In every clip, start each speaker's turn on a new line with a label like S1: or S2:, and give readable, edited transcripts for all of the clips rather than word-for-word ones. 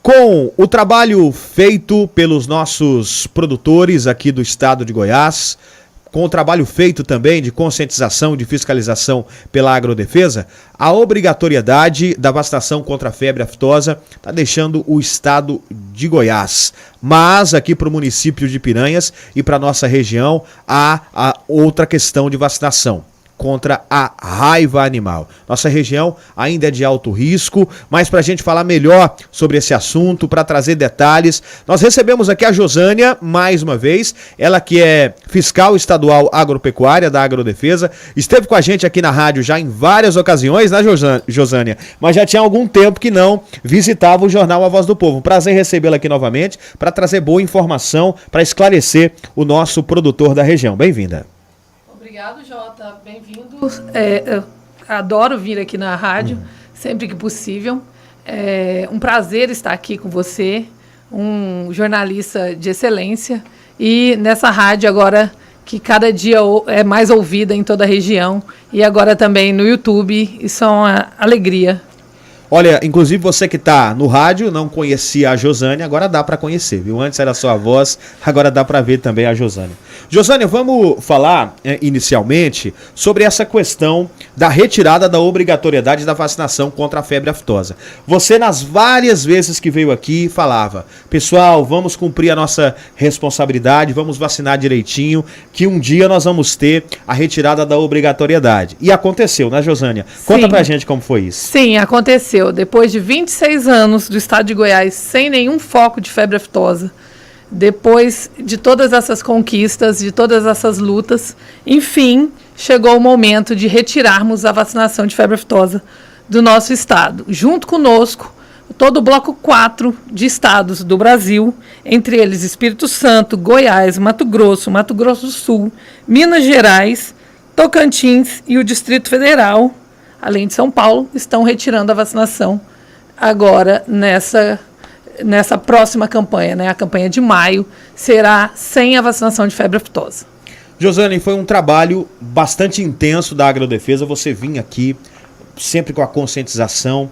S1: Com o trabalho feito pelos nossos produtores aqui do estado de Goiás, com o trabalho feito também de conscientização, de fiscalização pela Agrodefesa, a obrigatoriedade da vacinação contra a febre aftosa está deixando o estado de Goiás. Mas aqui para o município de Piranhas e para a nossa região há outra questão de vacinação contra a raiva animal. Nossa região ainda é de alto risco, mas para a gente falar melhor sobre esse assunto, para trazer detalhes, nós recebemos aqui a Josânia, mais uma vez, ela que é fiscal estadual agropecuária da Agrodefesa, esteve com a gente aqui na rádio já em várias ocasiões, né, Josânia? Mas já tinha algum tempo que não visitava o jornal A Voz do Povo. Prazer recebê-la aqui novamente para trazer boa informação, para esclarecer o nosso produtor da região. Bem-vinda.
S2: Obrigado, Jota. Bem-vindo. Adoro vir aqui na rádio, sempre que possível. É um prazer estar aqui com você, um jornalista de excelência. E nessa rádio agora, que cada dia é mais ouvida em toda a região. E agora também no YouTube. Isso é uma alegria.
S1: Olha, inclusive você que está no rádio, não conhecia a Josânia, agora dá para conhecer, viu? Antes era só a voz, agora dá para ver também a Josânia. Josânia, vamos falar inicialmente sobre essa questão da retirada da obrigatoriedade da vacinação contra a febre aftosa. Você, nas várias vezes que veio aqui, falava: pessoal, vamos cumprir a nossa responsabilidade, vamos vacinar direitinho, que um dia nós vamos ter a retirada da obrigatoriedade. E aconteceu, né, Josânia? Conta pra gente como foi isso.
S2: Sim, aconteceu. Depois de 26 anos do estado de Goiás sem nenhum foco de febre aftosa, depois de todas essas conquistas, de todas essas lutas, enfim, chegou o momento de retirarmos a vacinação de febre aftosa do nosso estado. Junto conosco, todo o bloco 4 de estados do Brasil, entre eles Espírito Santo, Goiás, Mato Grosso do Sul, Minas Gerais, Tocantins e o Distrito Federal, além de São Paulo, estão retirando a vacinação agora nessa próxima campanha, né? A campanha de maio será sem a vacinação de febre aftosa.
S1: Josânia, foi um trabalho bastante intenso da Agrodefesa, você vinha aqui sempre com a conscientização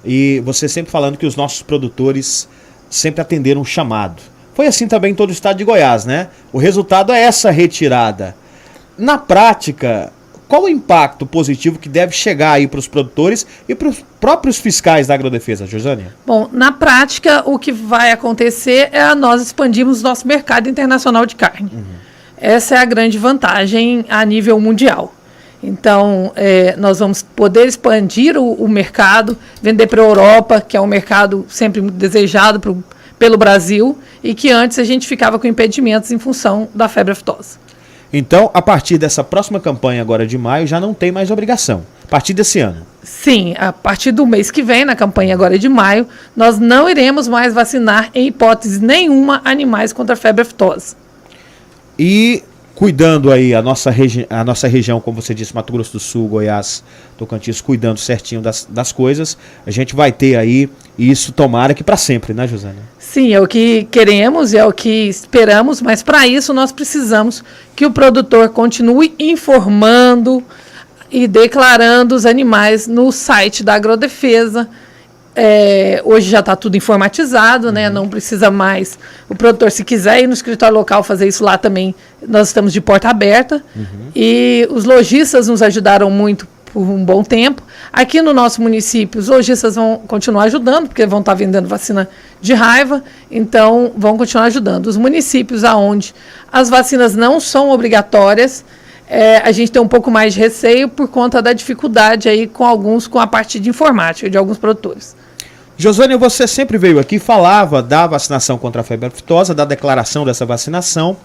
S1: e você sempre falando que os nossos produtores sempre atenderam o chamado. Foi assim também em todo o estado de Goiás, né? O resultado é essa retirada. Na prática, qual o impacto positivo que deve chegar aí para os produtores e para os próprios fiscais da Agrodefesa, Josânia?
S2: Bom, na prática, o que vai acontecer é nós expandirmos nosso mercado internacional de carne. Essa é a grande vantagem a nível mundial. Então, nós vamos poder expandir o mercado, vender para a Europa, que é um mercado sempre muito desejado pelo Brasil, e que antes a gente ficava com impedimentos em função da febre aftosa.
S1: Então, a partir dessa próxima campanha agora de maio, já não tem mais obrigação. A partir desse ano.
S2: Sim, a partir do mês que vem, na campanha agora de maio, nós não iremos mais vacinar, em hipótese nenhuma, animais contra a febre aftosa.
S1: E cuidando aí a nossa região, como você disse, Mato Grosso do Sul, Goiás, Tocantins, cuidando certinho das coisas, a gente vai ter aí, e isso tomara que para sempre, né, Josânia?
S2: Sim, é o que queremos, é o que esperamos, mas para isso nós precisamos que o produtor continue informando e declarando os animais no site da Agrodefesa. Hoje já está tudo informatizado, né? Não precisa mais. O produtor, se quiser ir no escritório local fazer isso lá também, nós estamos de porta aberta. E os lojistas nos ajudaram muito por um bom tempo. Aqui no nosso município, os lojistas vão continuar ajudando, porque vão estar vendendo vacina de raiva, então vão continuar ajudando. Os municípios onde as vacinas não são obrigatórias, a gente tem um pouco mais de receio por conta da dificuldade aí com a parte de informática de alguns produtores.
S1: Josânia, você sempre veio aqui e falava da vacinação contra a febre aftosa, da declaração dessa vacinação.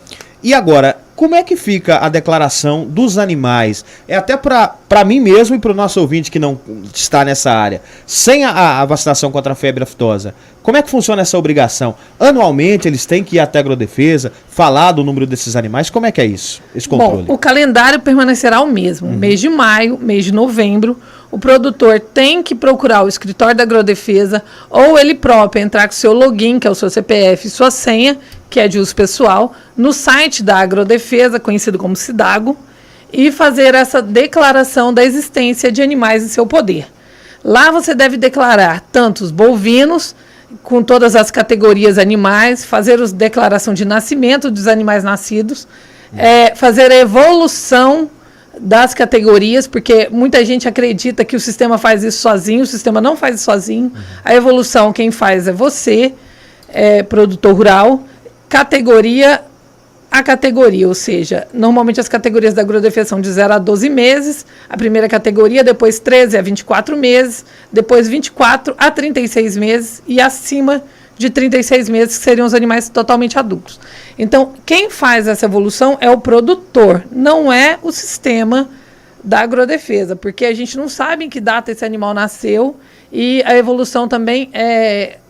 S1: E agora, como é que fica a declaração dos animais? É até para mim mesmo e para o nosso ouvinte que não está nessa área. Sem a vacinação contra a febre aftosa, como é que funciona essa obrigação? Anualmente eles têm que ir até a Agrodefesa, falar do número desses animais? Como é que é isso, esse controle?
S2: Bom, o calendário permanecerá o mesmo. Mês de maio, mês de novembro, o produtor tem que procurar o escritório da Agrodefesa ou ele próprio entrar com seu login, que é o seu CPF, e sua senha, que é de uso pessoal, no site da Agrodefesa, conhecido como Cidago, e fazer essa declaração da existência de animais em seu poder. Lá você deve declarar tanto os bovinos com todas as categorias animais, fazer a declaração de nascimento dos animais nascidos, fazer a evolução das categorias, porque muita gente acredita que o sistema faz isso sozinho, o sistema não faz isso sozinho. A evolução quem faz é você, produtor rural, categoria a categoria, ou seja, normalmente as categorias da agrodefesa são de 0 a 12 meses, a primeira categoria, depois 13 a 24 meses, depois 24 a 36 meses e acima de 36 meses, que seriam os animais totalmente adultos. Então, quem faz essa evolução é o produtor, não é o sistema da agrodefesa, porque a gente não sabe em que data esse animal nasceu e a evolução também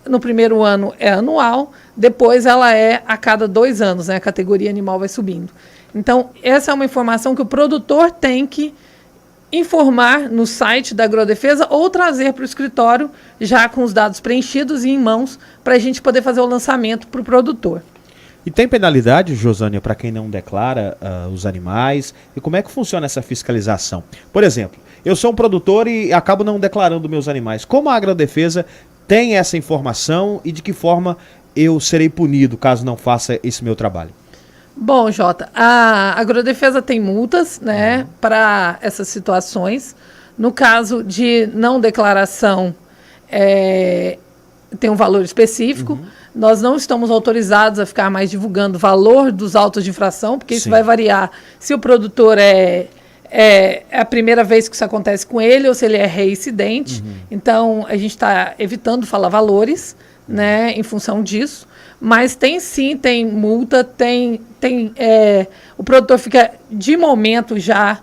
S2: no primeiro ano é anual, depois ela é a cada 2 anos, né? A categoria animal vai subindo. Então, essa é uma informação que o produtor tem que informar no site da agrodefesa ou trazer para o escritório já com os dados preenchidos e em mãos para a gente poder fazer o lançamento para o produtor.
S1: E tem penalidade, Josânia, para quem não declara os animais? E como é que funciona essa fiscalização? Por exemplo, eu sou um produtor e acabo não declarando meus animais. Como a agrodefesa tem essa informação e de que forma eu serei punido caso não faça esse meu trabalho?
S2: Bom, Jota, a agrodefesa tem multas, né, para essas situações. No caso de não declaração, tem um valor específico. Nós não estamos autorizados a ficar mais divulgando o valor dos autos de infração, porque isso vai variar se o produtor é a primeira vez que isso acontece com ele ou se ele é reincidente. Então, a gente está evitando falar valores, né, em função disso. Mas tem multa, o produtor fica, de momento, já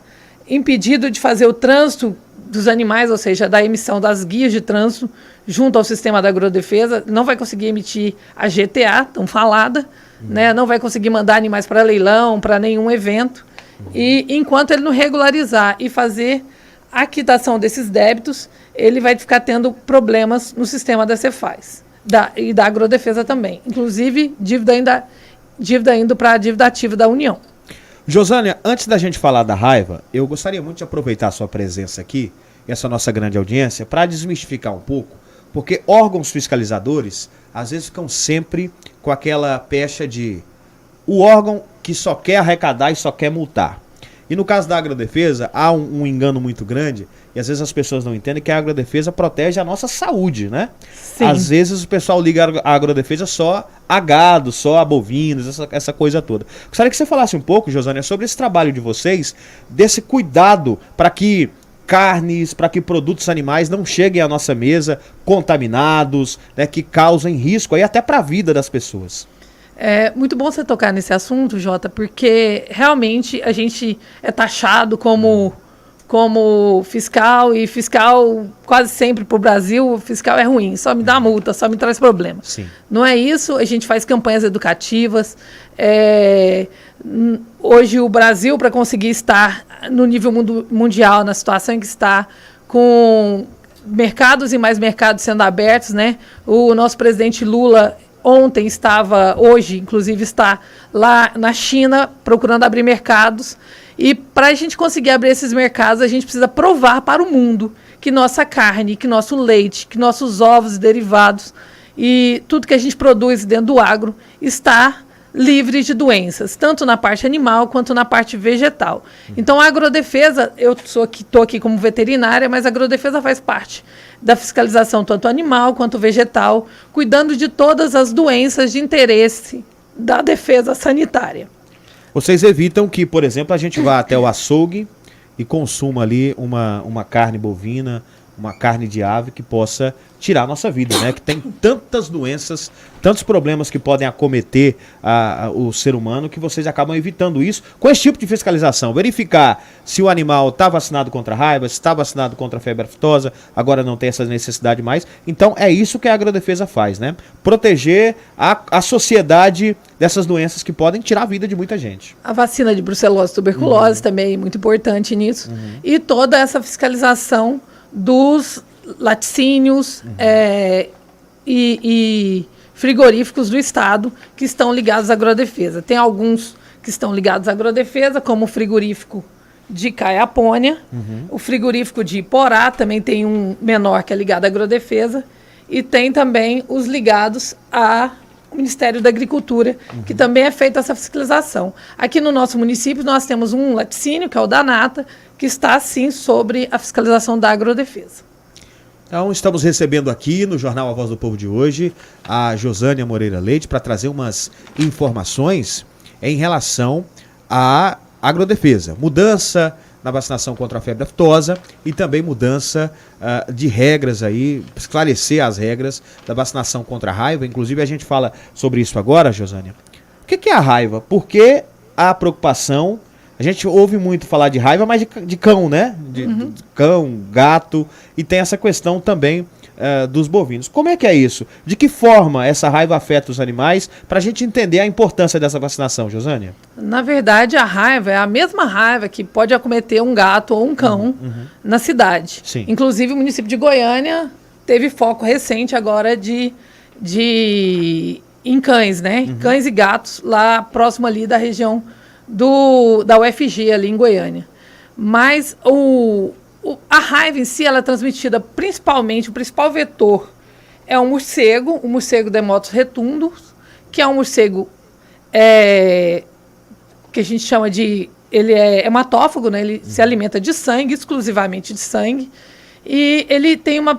S2: impedido de fazer o trânsito dos animais, ou seja, da emissão das guias de trânsito junto ao sistema da agrodefesa, não vai conseguir emitir a GTA, tão falada, né, não vai conseguir mandar animais para leilão, para nenhum evento, e enquanto ele não regularizar e fazer a quitação desses débitos, ele vai ficar tendo problemas no sistema da Cefaz. E da agrodefesa também. Inclusive, dívida indo para a dívida ativa da União.
S1: Josânia, antes da gente falar da raiva, eu gostaria muito de aproveitar a sua presença aqui, essa nossa grande audiência, para desmistificar um pouco, porque órgãos fiscalizadores, às vezes, ficam sempre com aquela pecha de o órgão que só quer arrecadar e só quer multar. E no caso da agrodefesa, há um engano muito grande, e às vezes as pessoas não entendem que a agrodefesa protege a nossa saúde, né? Sim. Às vezes o pessoal liga a agrodefesa só a gado, só a bovinos, essa coisa toda. Gostaria que você falasse um pouco, Josânia, sobre esse trabalho de vocês, desse cuidado para que carnes, para que produtos animais não cheguem à nossa mesa contaminados, né, que causem risco aí até para a vida das pessoas.
S2: É muito bom você tocar nesse assunto, Jota, porque realmente a gente é taxado como fiscal, e fiscal quase sempre para o Brasil, o fiscal é ruim, só me dá multa, só me traz problemas. Sim. Não é isso, a gente faz campanhas educativas. Hoje o Brasil, para conseguir estar no nível mundial, na situação em que está, com mercados e mais mercados sendo abertos, né? O nosso presidente Lula hoje, inclusive, está lá na China procurando abrir mercados. E para a gente conseguir abrir esses mercados, a gente precisa provar para o mundo que nossa carne, que nosso leite, que nossos ovos e derivados e tudo que a gente produz dentro do agro está livre de doenças, tanto na parte animal quanto na parte vegetal. Então, a agrodefesa, eu estou aqui como veterinária, mas a agrodefesa faz parte da fiscalização tanto animal quanto vegetal, cuidando de todas as doenças de interesse da defesa sanitária.
S1: Vocês evitam que, por exemplo, a gente vá até o açougue e consuma ali uma carne bovina, uma carne de ave que possa tirar a nossa vida, né? Que tem tantas doenças, tantos problemas que podem acometer o ser humano, que vocês acabam evitando isso com esse tipo de fiscalização. Verificar se o animal está vacinado contra a raiva, se está vacinado contra a febre aftosa, agora não tem essa necessidade mais. Então é isso que a agrodefesa faz, né? Proteger a sociedade dessas doenças que podem tirar a vida de muita gente.
S2: A vacina de brucelose e tuberculose também é muito importante nisso. E toda essa fiscalização dos laticínios e frigoríficos do estado que estão ligados à agrodefesa. Tem alguns que estão ligados à agrodefesa, como o frigorífico de Caiapônia, o frigorífico de Iporá, também tem um menor que é ligado à agrodefesa, e tem também os ligados ao Ministério da Agricultura, que também é feita essa fiscalização. Aqui no nosso município nós temos um laticínio, que é o da Nata, que está sim sobre a fiscalização da agrodefesa.
S1: Então, estamos recebendo aqui no Jornal A Voz do Povo de hoje a Josânia Moreira Leite para trazer umas informações em relação à agrodefesa. Mudança na vacinação contra a febre aftosa e também mudança de regras aí, esclarecer as regras da vacinação contra a raiva. Inclusive, a gente fala sobre isso agora, Josânia. O que é a raiva? Por que a preocupação? A gente ouve muito falar de raiva, mas de cão, né? De cão, gato, e tem essa questão também dos bovinos. Como é que é isso? De que forma essa raiva afeta os animais? Para a gente entender a importância dessa vacinação, Josânia.
S2: Na verdade, a raiva é a mesma raiva que pode acometer um gato ou um cão na cidade.
S1: Sim.
S2: Inclusive, o município de Goiânia teve foco recente agora em cães, né? Cães e gatos, lá próximo ali da região da UFG, ali em Goiânia. Mas a raiva em si, ela é transmitida principalmente, o principal vetor é o morcego Demotos retundus, que é um morcego que a gente chama de... Ele é hematófago, né? Ele se alimenta de sangue, exclusivamente de sangue, e ele tem uma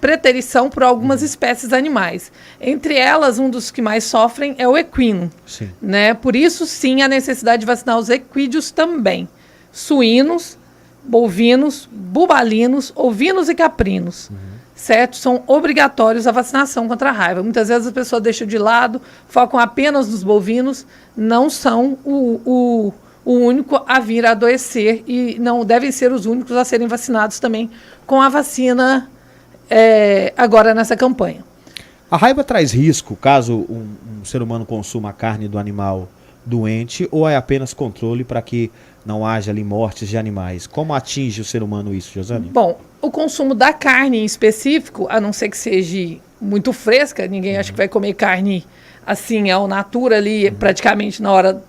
S2: preterição por algumas espécies animais. Entre elas, um dos que mais sofrem é o equino.
S1: Sim.
S2: Né? Por isso, sim, a necessidade de vacinar os equídeos também. Suínos, bovinos, bubalinos, ovinos e caprinos. Certo? São obrigatórios a vacinação contra a raiva. Muitas vezes as pessoas deixam de lado, focam apenas nos bovinos, não são o único a vir a adoecer e não devem ser os únicos a serem vacinados também com a vacina agora nessa campanha.
S1: A raiva traz risco caso um ser humano consuma a carne do animal doente ou é apenas controle para que não haja ali mortes de animais? Como atinge o ser humano isso, Josânia?
S2: Bom, o consumo da carne em específico, a não ser que seja muito fresca, ninguém acha que vai comer carne assim, ao natura ali, praticamente na hora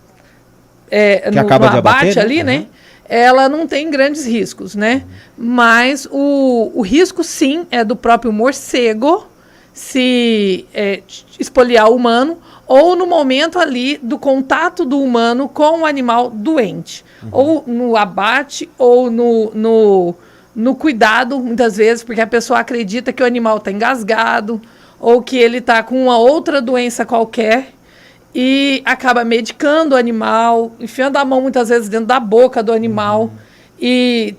S1: que acaba de
S2: abate
S1: abater,
S2: ali, né? Ela não tem grandes riscos, né? Mas o risco, sim, é do próprio morcego se espoliar o humano ou no momento ali do contato do humano com o animal doente. Ou no abate ou no cuidado, muitas vezes, porque a pessoa acredita que o animal está engasgado ou que ele está com uma outra doença qualquer e acaba medicando o animal, enfiando a mão muitas vezes dentro da boca do animal e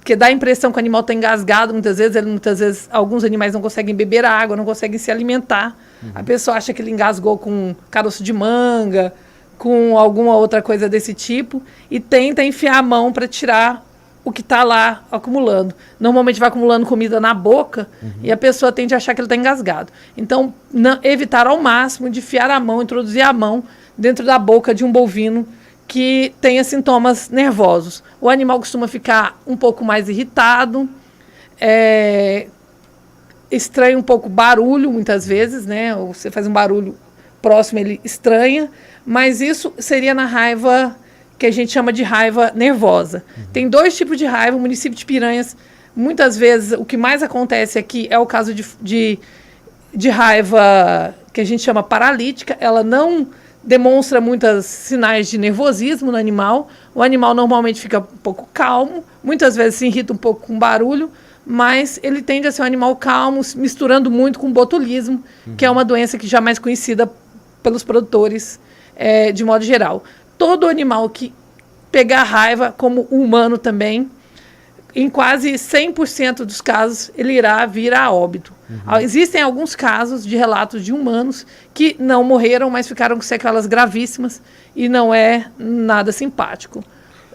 S2: que dá a impressão que o animal está engasgado, muitas vezes alguns animais não conseguem beber água, não conseguem se alimentar. A pessoa acha que ele engasgou com caroço de manga, com alguma outra coisa desse tipo e tenta enfiar a mão para tirar o que está lá acumulando. Normalmente vai acumulando comida na boca e a pessoa tende a achar que ele está engasgado. Então, evitar ao máximo de enfiar a mão, introduzir a mão dentro da boca de um bovino que tenha sintomas nervosos. O animal costuma ficar um pouco mais irritado, estranha um pouco o barulho, muitas vezes, né? Ou você faz um barulho próximo, ele estranha, mas isso seria na raiva que a gente chama de raiva nervosa. Tem dois tipos de raiva. O município de Piranhas, muitas vezes, o que mais acontece aqui é o caso de raiva que a gente chama paralítica. Ela não demonstra muitos sinais de nervosismo no animal. O animal normalmente fica um pouco calmo, muitas vezes se irrita um pouco com barulho, mas ele tende a ser um animal calmo, misturando muito com botulismo, que é uma doença que já é mais conhecida pelos produtores de modo geral. Todo animal que pegar raiva, como o humano também, em quase 100% dos casos, ele irá vir a óbito. Existem alguns casos de relatos de humanos que não morreram, mas ficaram com sequelas gravíssimas e não é nada simpático.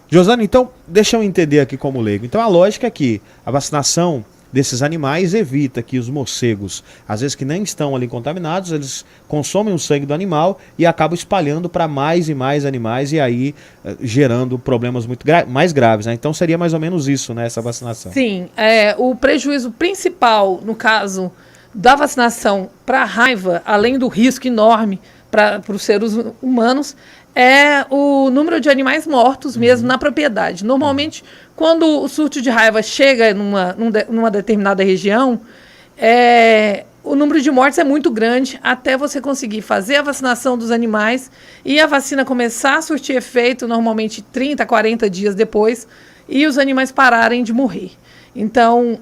S1: Josânia, então, deixa eu entender aqui como leigo. Então, a lógica é que a vacinação desses animais evita que os morcegos, às vezes que nem estão ali contaminados, eles consomem o sangue do animal e acabam espalhando para mais e mais animais e aí gerando problemas muito mais graves, né? Então seria mais ou menos isso, né, essa vacinação.
S2: Sim, o prejuízo principal, no caso da vacinação para a raiva, além do risco enorme para os seres humanos, é o número de animais mortos mesmo na propriedade. Normalmente, quando o surto de raiva chega numa determinada região, o número de mortes é muito grande até você conseguir fazer a vacinação dos animais e a vacina começar a surtir efeito, normalmente 30, 40 dias depois, e os animais pararem de morrer. Então,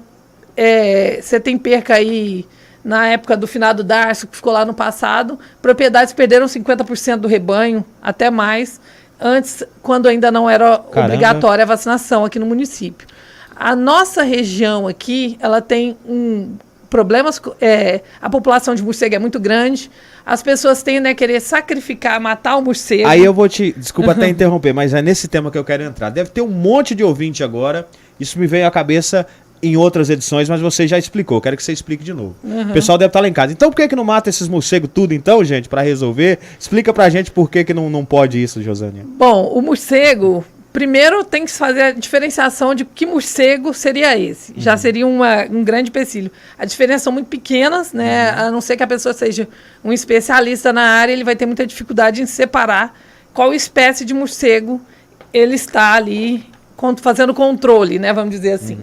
S2: você tem perca aí, na época do finado darço, que ficou lá no passado, propriedades perderam 50% do rebanho, até mais, antes, quando ainda não era obrigatória a vacinação aqui no município. A nossa região aqui, ela tem problemas, a população de morcego é muito grande, as pessoas tendem a querer sacrificar, matar o morcego.
S1: Aí eu vou desculpa até interromper, mas é nesse tema que eu quero entrar. Deve ter um monte de ouvinte agora, isso me veio à cabeça em outras edições, mas você já explicou, quero que você explique de novo. O pessoal deve estar lá em casa. Então por que não mata esses morcegos tudo então, gente, para resolver? Explica pra gente por que não pode isso, Josânia.
S2: Bom, o morcego... Primeiro tem que fazer a diferenciação de que morcego seria esse. Já seria um grande empecilho. As diferenças são muito pequenas, né? A não ser que a pessoa seja um especialista na área, ele vai ter muita dificuldade em separar qual espécie de morcego ele está ali fazendo controle, né? Vamos dizer assim.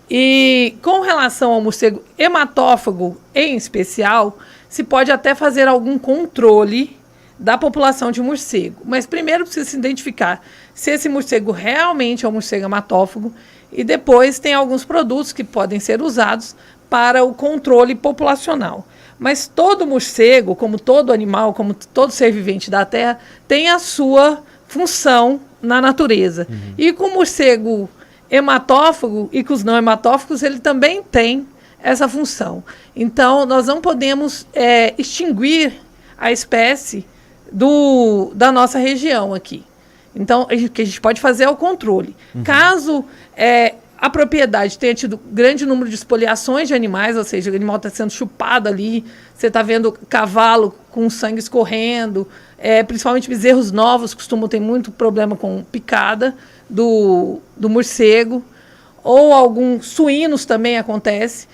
S2: E com relação ao morcego hematófago, em especial, se pode até fazer algum controle da população de morcego. Mas primeiro precisa se identificar se esse morcego realmente é um morcego hematófago e depois tem alguns produtos que podem ser usados para o controle populacional. Mas todo morcego, como todo animal, como todo ser vivente da Terra, tem a sua função na natureza. E com o morcego hematófago e com os não hematófagos, ele também tem essa função. Então, nós não podemos extinguir a espécie da nossa região aqui. Então, o que a gente pode fazer é o controle. Caso a propriedade tenha tido grande número de espoliações de animais, ou seja, o animal está sendo chupado ali, você está vendo cavalo com sangue escorrendo, principalmente bezerros novos costumam ter muito problema com picada do morcego, ou alguns suínos também acontece.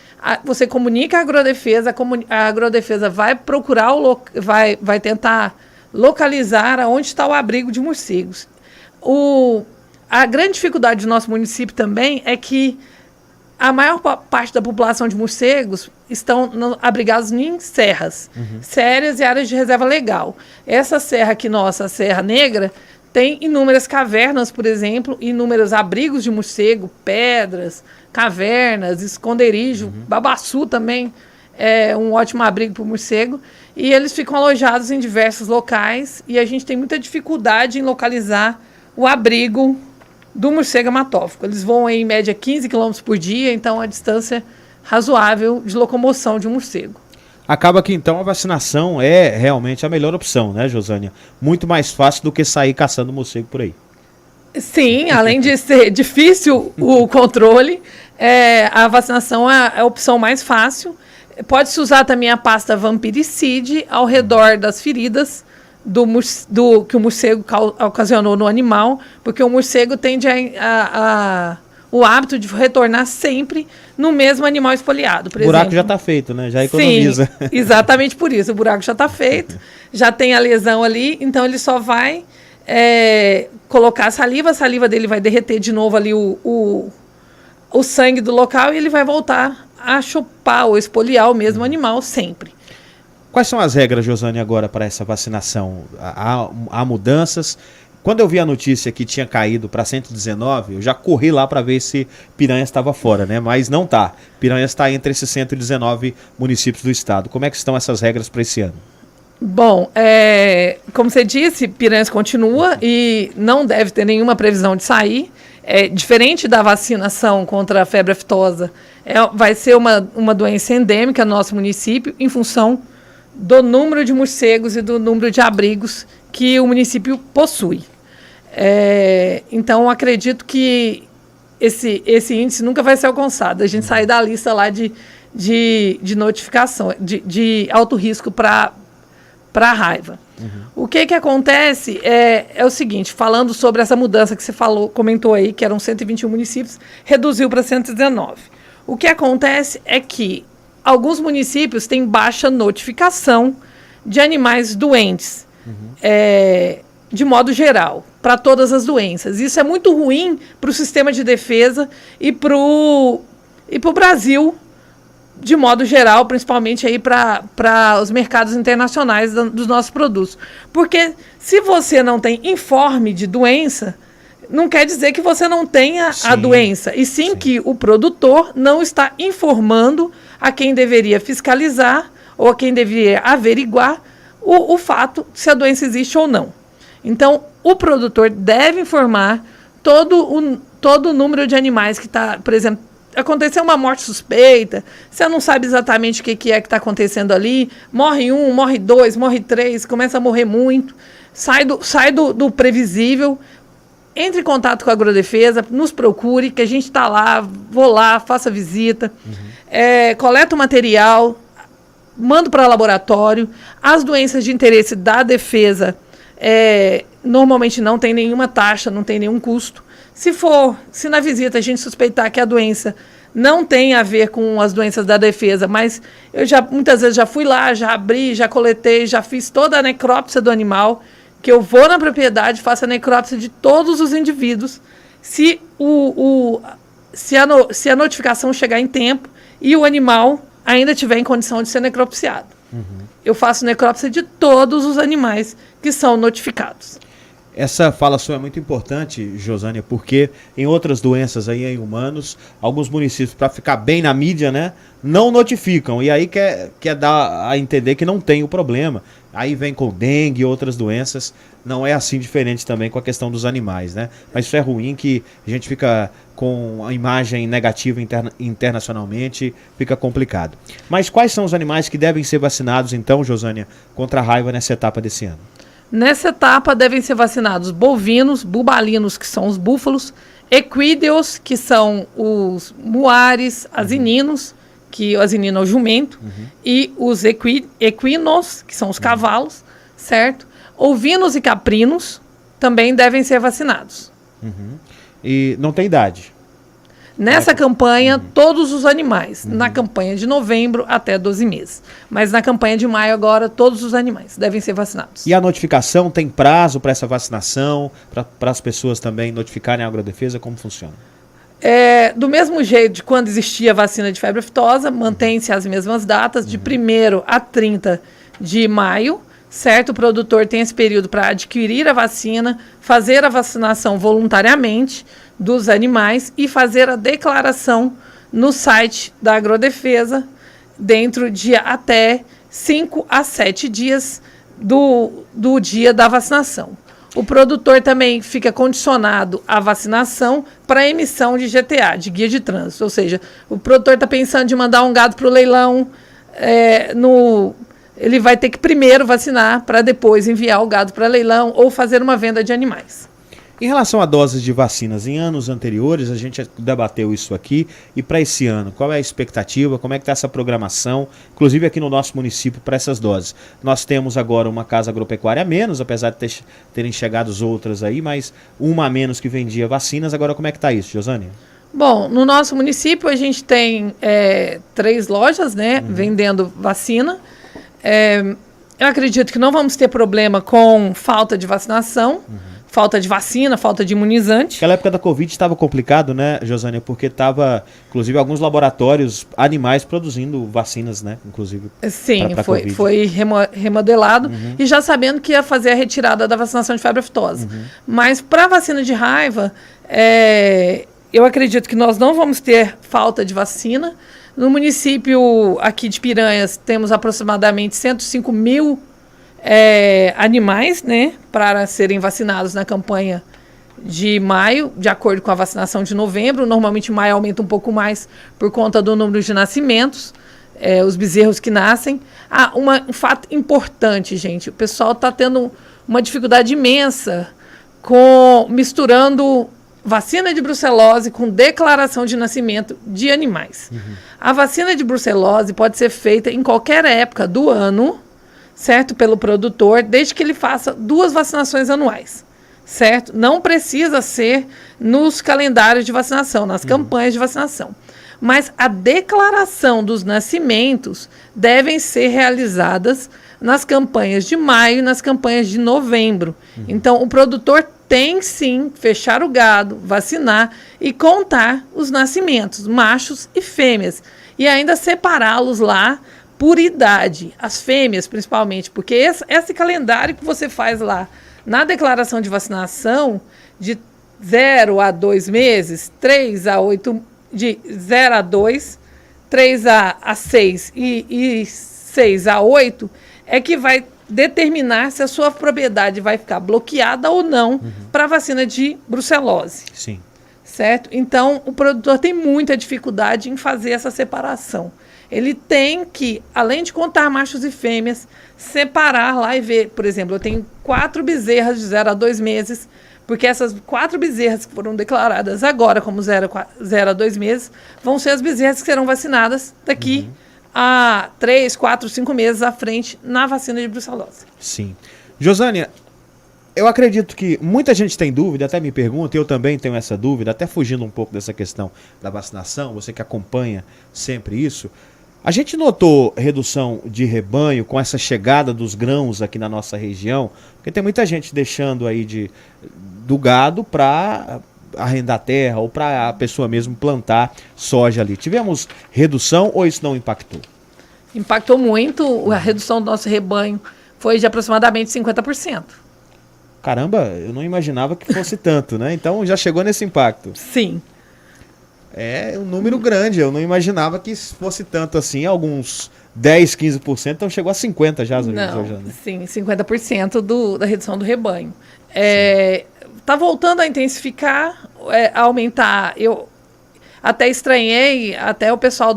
S2: Você comunica a agrodefesa, a agrodefesa vai procurar, vai tentar localizar onde está o abrigo de morcegos. A grande dificuldade do nosso município também é que a maior parte da população de morcegos estão abrigados em serras, sérias e áreas de reserva legal. Essa serra aqui nossa, a Serra Negra, tem inúmeras cavernas, por exemplo, inúmeros abrigos de morcego, pedras, cavernas, esconderijo, babaçu também é um ótimo abrigo para o morcego. E eles ficam alojados em diversos locais e a gente tem muita dificuldade em localizar o abrigo do morcego hematófago. Eles voam em média 15 km por dia, então a distância razoável de locomoção de um morcego.
S1: Acaba que então a vacinação é realmente a melhor opção, né, Josânia? Muito mais fácil do que sair caçando morcego por aí.
S2: Sim, além de ser difícil o controle, a vacinação é a opção mais fácil. Pode-se usar também a pasta vampiricide ao redor das feridas que o morcego ocasionou no animal, porque o morcego tende o hábito de retornar sempre no mesmo animal esfoliado. Por
S1: o buraco
S2: exemplo.
S1: já está feito, né? Já economiza.
S2: Sim, exatamente por isso. O buraco já está feito, já tem a lesão ali, então ele só vai colocar a saliva dele vai derreter de novo ali o sangue do local e ele vai voltar a chupar ou espoliar o mesmo animal sempre.
S1: Quais são as regras, Josânia, agora para essa vacinação? Há mudanças? Quando eu vi a notícia que tinha caído para 119, eu já corri lá para ver se Piranhas estava fora, né? Mas não está. Piranhas está entre esses 119 municípios do estado. Como é que estão essas regras para esse ano?
S2: Bom, como você disse, Piranhas continua e não deve ter nenhuma previsão de sair. Diferente da vacinação contra a febre aftosa, vai ser uma doença endêmica no nosso município em função do número de morcegos e do número de abrigos que o município possui. Então, acredito que esse índice nunca vai ser alcançado. A gente sair da lista lá de notificação, de alto risco para a raiva. O que acontece é o seguinte, falando sobre essa mudança que você comentou aí, que eram 121 municípios, reduziu para 119. O que acontece é que alguns municípios têm baixa notificação de animais doentes, de modo geral, para todas as doenças. Isso é muito ruim para o sistema de defesa e para o Brasil de modo geral, principalmente aí para os mercados internacionais dos nossos produtos. Porque se você não tem informe de doença, não quer dizer que você não tenha a doença, e sim que o produtor não está informando a quem deveria fiscalizar ou a quem deveria averiguar o fato se a doença existe ou não. Então, o produtor deve informar todo o número de animais que está, por exemplo, aconteceu uma morte suspeita, você não sabe exatamente o que é que está acontecendo ali, morre um, morre dois, morre três, começa a morrer muito, sai do previsível, entre em contato com a Agrodefesa, nos procure, que a gente está lá, vou lá, faça visita, coleta o material, mando para laboratório. As doenças de interesse da defesa normalmente não tem nenhuma taxa, não tem nenhum custo. Se na visita a gente suspeitar que a doença não tem a ver com as doenças da defesa, mas eu muitas vezes já fui lá, já abri, já coletei, já fiz toda a necrópsia do animal, que eu vou na propriedade, faço a necrópsia de todos os indivíduos, se a notificação chegar em tempo e o animal ainda tiver em condição de ser necropsiado. Eu faço necrópsia de todos os animais que são notificados.
S1: Essa fala sua é muito importante, Josânia, porque em outras doenças aí em humanos, alguns municípios, para ficar bem na mídia, né, não notificam. E aí quer dar a entender que não tem o problema. Aí vem com dengue e outras doenças. Não é assim diferente também com a questão dos animais, né? Mas isso é ruim, que a gente fica com a imagem negativa internacionalmente, fica complicado. Mas quais são os animais que devem ser vacinados, então, Josânia, contra a raiva nessa etapa desse ano?
S2: Nessa etapa devem ser vacinados bovinos, bubalinos, que são os búfalos, equídeos, que são os muares, asininos, que o asinino é o jumento, e os equinos, que são os cavalos, certo? Ovinos e caprinos também devem ser vacinados.
S1: E não tem idade?
S2: Nessa campanha, todos os animais. Na campanha de novembro, até 12 meses. Mas na campanha de maio, agora, todos os animais devem ser vacinados.
S1: E a notificação, tem prazo para essa vacinação? Para as pessoas também notificarem a Agrodefesa? Como funciona?
S2: Do mesmo jeito de quando existia a vacina de febre aftosa, mantém-se as mesmas datas, de 1º a 30 de maio, certo? O produtor tem esse período para adquirir a vacina, fazer a vacinação voluntariamente dos animais e fazer a declaração no site da Agrodefesa dentro de até 5 a 7 dias do dia da vacinação. O produtor também fica condicionado à vacinação para emissão de GTA, de guia de trânsito. Ou seja, o produtor está pensando em mandar um gado para o leilão, ele vai ter que primeiro vacinar para depois enviar o gado para leilão ou fazer uma venda de animais.
S1: Em relação a doses de vacinas, em anos anteriores a gente debateu isso aqui, e para esse ano, qual é a expectativa, como é que está essa programação, inclusive aqui no nosso município, para essas doses? Nós temos agora uma casa agropecuária a menos, apesar de terem chegado outras aí, mas uma a menos que vendia vacinas. Agora como é que está isso, Josânia?
S2: Bom, no nosso município a gente tem 3 lojas, né, vendendo vacina. Eu acredito que não vamos ter problema com falta de vacinação, falta de vacina, falta de imunizante.
S1: Naquela época da Covid estava complicado, né, Josânia? Porque estava, inclusive, alguns laboratórios animais produzindo vacinas, né? Inclusive.
S2: Sim, foi remodelado e já sabendo que ia fazer a retirada da vacinação de febre aftosa. Mas para a vacina de raiva, eu acredito que nós não vamos ter falta de vacina. No município aqui de Piranhas, temos aproximadamente 105 mil animais, né, para serem vacinados na campanha de maio, de acordo com a vacinação de novembro. Normalmente maio aumenta um pouco mais por conta do número de nascimentos, os bezerros que nascem. Um fato importante, gente, o pessoal está tendo uma dificuldade imensa misturando vacina de brucelose com declaração de nascimento de animais. A vacina de brucelose pode ser feita em qualquer época do ano, certo? Pelo produtor, desde que ele faça 2 vacinações anuais, certo? Não precisa ser nos calendários de vacinação, nas campanhas de vacinação. Mas a declaração dos nascimentos devem ser realizadas nas campanhas de maio e nas campanhas de novembro. Então, o produtor tem sim fechar o gado, vacinar e contar os nascimentos, machos e fêmeas. e ainda separá-los lá por idade, as fêmeas principalmente, porque esse calendário que você faz lá na declaração de vacinação, de 0 a 2 meses, 3 a 8, de 0 a 2, 3 a 6 e 6 a 8, é que vai determinar se a sua propriedade vai ficar bloqueada ou não para a vacina de brucelose.
S1: Sim.
S2: Certo? Então, o produtor tem muita dificuldade em fazer essa separação. Ele tem que, além de contar machos e fêmeas, separar lá e ver, por exemplo, eu tenho 4 bezerras de 0 a 2 meses, porque essas 4 bezerras que foram declaradas agora como 0 a 2 meses, vão ser as bezerras que serão vacinadas daqui a 3, 4, 5 meses à frente na vacina de brucelose.
S1: Sim. Josânia, eu acredito que muita gente tem dúvida, até me pergunta, eu também tenho essa dúvida, até fugindo um pouco dessa questão da vacinação, você que acompanha sempre isso. A gente notou redução de rebanho com essa chegada dos grãos aqui na nossa região, porque tem muita gente deixando aí do gado para arrendar terra ou para a pessoa mesmo plantar soja ali. Tivemos redução ou isso não impactou?
S2: Impactou muito, a redução do nosso rebanho foi de aproximadamente 50%.
S1: Caramba, eu não imaginava que fosse tanto, né? Então já chegou nesse impacto.
S2: Sim.
S1: É um número grande, eu não imaginava que fosse tanto assim, alguns 10, 15%, então chegou a 50% já,
S2: Não, sim, 50% da redução do rebanho. Está voltando a intensificar, a aumentar. Eu até estranhei, até o pessoal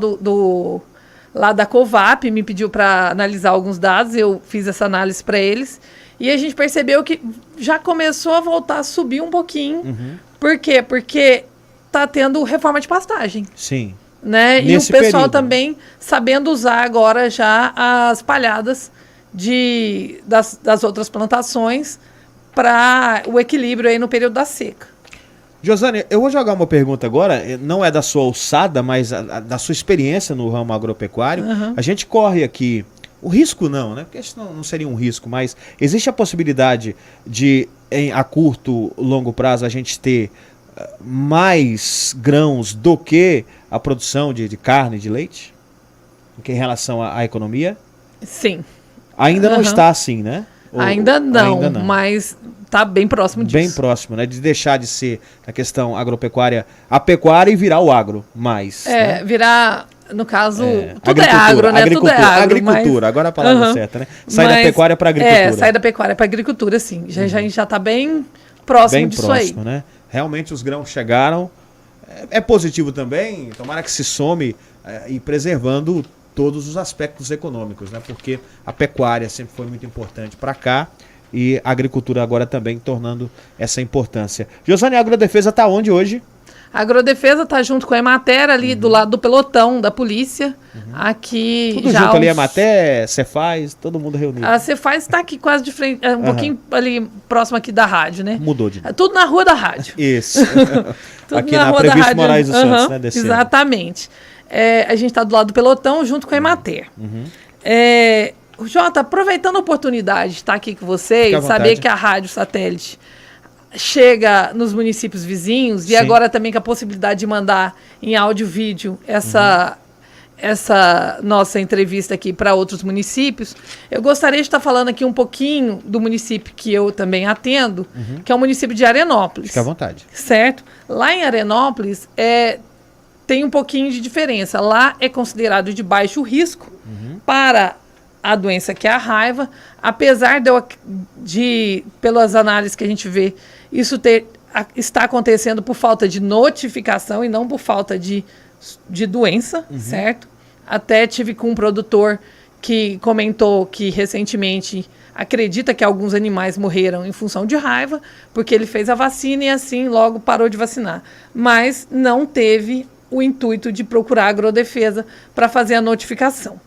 S2: lá da Covap me pediu para analisar alguns dados, eu fiz essa análise para eles, e a gente percebeu que já começou a voltar a subir um pouquinho. Por quê? Porque está tendo reforma de pastagem.
S1: Sim.
S2: Né? E o pessoal também sabendo usar agora já as palhadas das outras plantações para o equilíbrio aí no período da seca.
S1: Josânia, eu vou jogar uma pergunta agora, não é da sua alçada, mas da sua experiência no ramo agropecuário. A gente corre aqui, o risco não, né? Porque isso não seria um risco, mas existe a possibilidade de, a curto, longo prazo, a gente ter mais grãos do que a produção de carne e de leite? Em relação à economia?
S2: Sim.
S1: Ainda não está assim, né?
S2: Ainda não, mas está bem próximo disso.
S1: Bem próximo, né? De deixar de ser a questão agropecuária, a pecuária e virar o agro mais. Né?
S2: Virar, no caso, tudo é agro, né? Tudo é agro.
S1: Agricultura, agora a palavra certa, né? Sai da pecuária para a agricultura.
S2: Sai da pecuária para a agricultura, sim. A gente já está bem próximo disso aí.
S1: Né? Realmente os grãos chegaram. É positivo também, tomara que se some e preservando todos os aspectos econômicos, né? Porque a pecuária sempre foi muito importante para cá e a agricultura agora também tornando essa importância. Josânia, a Agrodefesa está onde hoje?
S2: A Agrodefesa está junto com a Emater ali do lado do pelotão da polícia. Aqui
S1: tudo já junto ali, a Emater, Cefaz, todo mundo reunido.
S2: A Cefaz está aqui quase de frente, um pouquinho ali próximo aqui da rádio, né?
S1: Mudou de novo.
S2: Tudo na rua da rádio.
S1: Isso.
S2: Tudo
S1: aqui na Previsto Moraes dos Santos, né?
S2: Exatamente. A gente está do lado do pelotão junto com a Emater. Jota, aproveitando a oportunidade de estar aqui com vocês, saber que a Rádio Satélite chega nos municípios vizinhos e agora também com a possibilidade de mandar em áudio e vídeo essa nossa entrevista aqui para outros municípios, eu gostaria de estar falando aqui um pouquinho do município que eu também atendo, que é o município de Arenópolis.
S1: Fique à vontade.
S2: Certo? Lá em Arenópolis tem um pouquinho de diferença. Lá é considerado de baixo risco para a doença que é a raiva, apesar de pelas análises que a gente vê, isso está acontecendo por falta de notificação e não por falta de doença, certo? Até tive com um produtor que comentou que recentemente acredita que alguns animais morreram em função de raiva, porque ele fez a vacina e assim logo parou de vacinar. Mas não teve o intuito de procurar a Agrodefesa para fazer a notificação.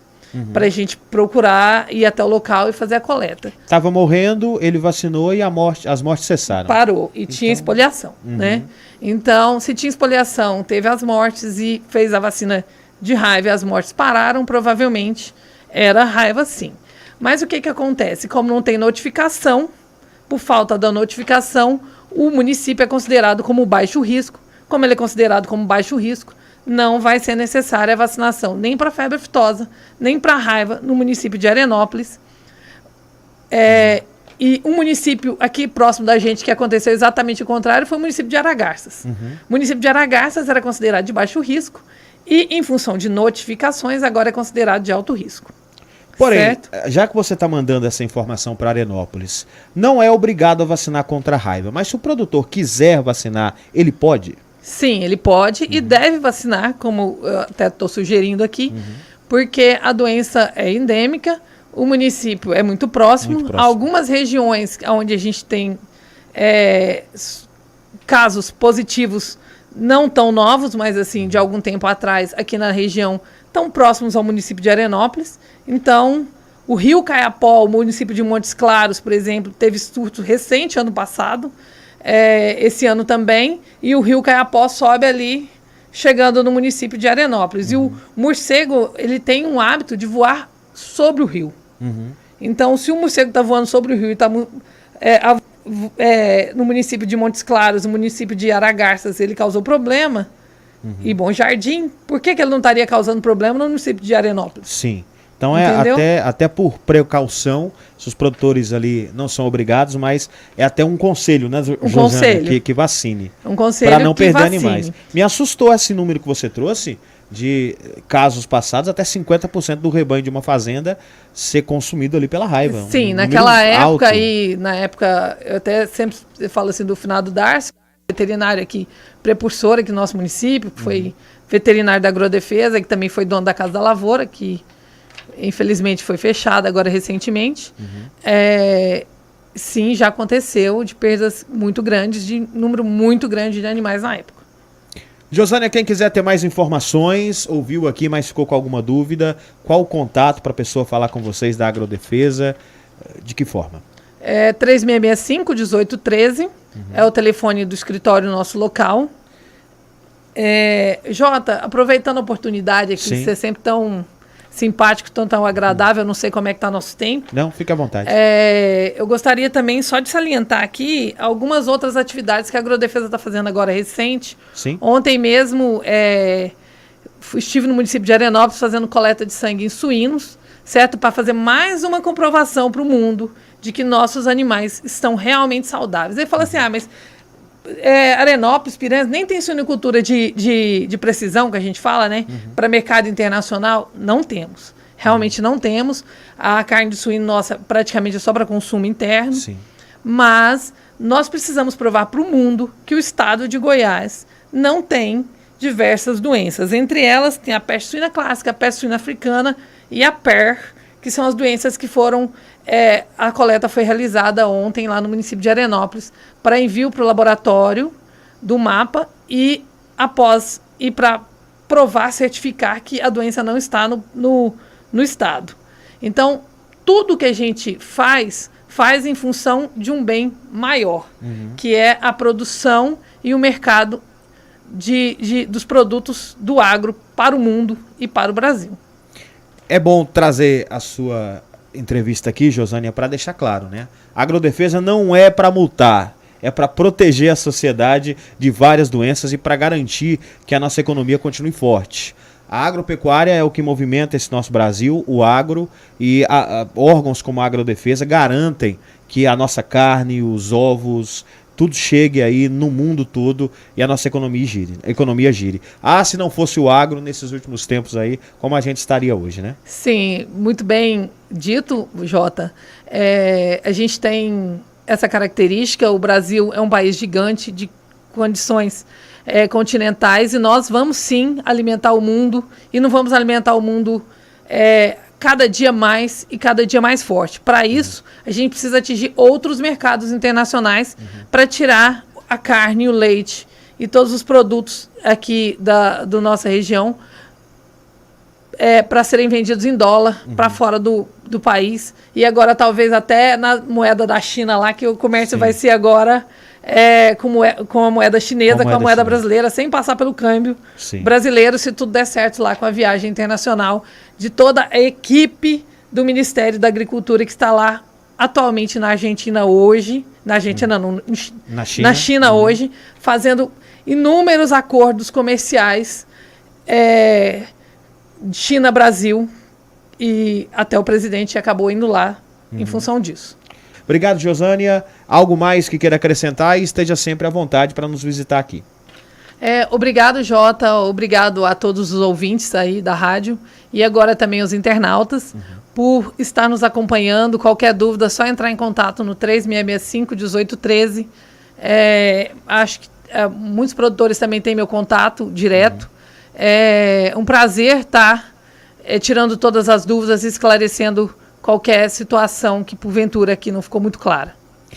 S2: Para a gente procurar ir até o local e fazer a coleta.
S1: Estava morrendo, ele vacinou e as mortes cessaram.
S2: Parou. E tinha espoliação, né? Então, se tinha espoliação, teve as mortes e fez a vacina de raiva e as mortes pararam, provavelmente era raiva sim. Mas o que acontece? Como não tem notificação, por falta da notificação, o município é considerado como baixo risco. Como ele é considerado como baixo risco, não vai ser necessária a vacinação nem para febre aftosa, nem para raiva no município de Arenópolis. E um município aqui próximo da gente que aconteceu exatamente o contrário foi o município de Aragarças. O município de Aragarças era considerado de baixo risco e, em função de notificações, agora é considerado de alto risco.
S1: Porém,
S2: certo?
S1: já que você está mandando essa informação para Arenópolis, não é obrigado a vacinar contra a raiva, mas se o produtor quiser vacinar, ele pode?
S2: Sim, ele pode e deve vacinar, como eu até estou sugerindo aqui, porque a doença é endêmica, o município é muito próximo. Algumas regiões onde a gente tem casos positivos não tão novos, mas assim, de algum tempo atrás, aqui na região, tão próximos ao município de Arenópolis. Então, o Rio Caiapó, o município de Montes Claros, por exemplo, teve surto recente, ano passado, esse ano também, e o Rio Caiapó sobe ali, chegando no município de Arenópolis. E o morcego, ele tem um hábito de voar sobre o rio. Então, se o morcego está voando sobre o rio e está no município de Montes Claros, no município de Aragarças, ele causou problema, e Bom Jardim, por que ele não estaria causando problema no município de Arenópolis?
S1: Sim. Então até por precaução, se os produtores ali não são obrigados, mas é até um conselho, né, Josânia, que vacine.
S2: Um conselho
S1: para não perder
S2: vacine.
S1: Animais. Me assustou esse número que você trouxe, de casos passados, até 50% do rebanho de uma fazenda ser consumido ali pela raiva.
S2: Sim, naquela época aí, eu até sempre falo assim do finado Darcy, veterinário aqui, precursor aqui no nosso município, que foi veterinário da Agrodefesa, que também foi dono da Casa da Lavoura, que infelizmente foi fechada agora recentemente. Sim, já aconteceu de perdas muito grandes, de número muito grande de animais na época.
S1: Josânia, quem quiser ter mais informações, ouviu aqui, mas ficou com alguma dúvida, qual o contato para a pessoa falar com vocês da Agrodefesa? De que forma?
S2: 3665-1813 é o telefone do escritório nosso local. Jota, aproveitando a oportunidade aqui,
S1: Sim.
S2: você é sempre tão simpático, tão agradável, eu não sei como é que está nosso tempo.
S1: Não, fica à vontade.
S2: Eu gostaria também só de salientar aqui algumas outras atividades que a Agrodefesa está fazendo agora recente.
S1: Sim.
S2: Ontem mesmo estive no município de Arenópolis fazendo coleta de sangue em suínos, certo? Para fazer mais uma comprovação para o mundo de que nossos animais estão realmente saudáveis. Ele fala assim, mas Arenópolis, Piranhas, nem tem suinicultura de precisão, que a gente fala, né? Para mercado internacional, não temos. Realmente não temos. A carne de suíno nossa praticamente é só para consumo interno.
S1: Sim.
S2: Mas nós precisamos provar para o mundo que o estado de Goiás não tem diversas doenças. Entre elas, tem a peste suína clássica, a peste suína africana e a PER, que são as doenças que foram... a coleta foi realizada ontem lá no município de Arenópolis para envio para o laboratório do mapa e para provar, certificar que a doença não está no estado. Então, tudo que a gente faz em função de um bem maior, que é a produção e o mercado dos produtos do agro para o mundo e para o Brasil.
S1: É bom trazer a sua entrevista aqui, Josânia, para deixar claro, né? A Agrodefesa não é para multar, é para proteger a sociedade de várias doenças e para garantir que a nossa economia continue forte. A agropecuária é o que movimenta esse nosso Brasil, o agro, e órgãos como a Agrodefesa garantem que a nossa carne, os ovos, tudo chegue aí no mundo todo e a nossa economia gire. Se não fosse o agro nesses últimos tempos aí, como a gente estaria hoje, né?
S2: Sim, muito bem dito, Jota. A gente tem essa característica, o Brasil é um país gigante de condições continentais e nós vamos sim alimentar o mundo e não vamos alimentar o mundo cada dia mais e cada dia mais forte. Para isso, a gente precisa atingir outros mercados internacionais para tirar a carne, o leite e todos os produtos aqui da nossa região para serem vendidos em dólar para fora do país. E agora talvez até na moeda da China lá, que o comércio vai ser agora com a moeda chinesa, com a moeda brasileira, sem passar pelo câmbio brasileiro, se tudo der certo lá com a viagem internacional de toda a equipe do Ministério da Agricultura que está lá atualmente na Argentina hoje, na China hoje, fazendo inúmeros acordos comerciais China-Brasil, e até o presidente acabou indo lá em função disso.
S1: Obrigado, Josânia. Algo mais que queira acrescentar, e esteja sempre à vontade para nos visitar aqui.
S2: Obrigado, Jota. Obrigado a todos os ouvintes aí da rádio e agora também os internautas por estar nos acompanhando. Qualquer dúvida, é só entrar em contato no 3665-1813. Acho que muitos produtores também têm meu contato direto. É um prazer estar tirando todas as dúvidas e esclarecendo qualquer situação que porventura aqui não ficou muito clara.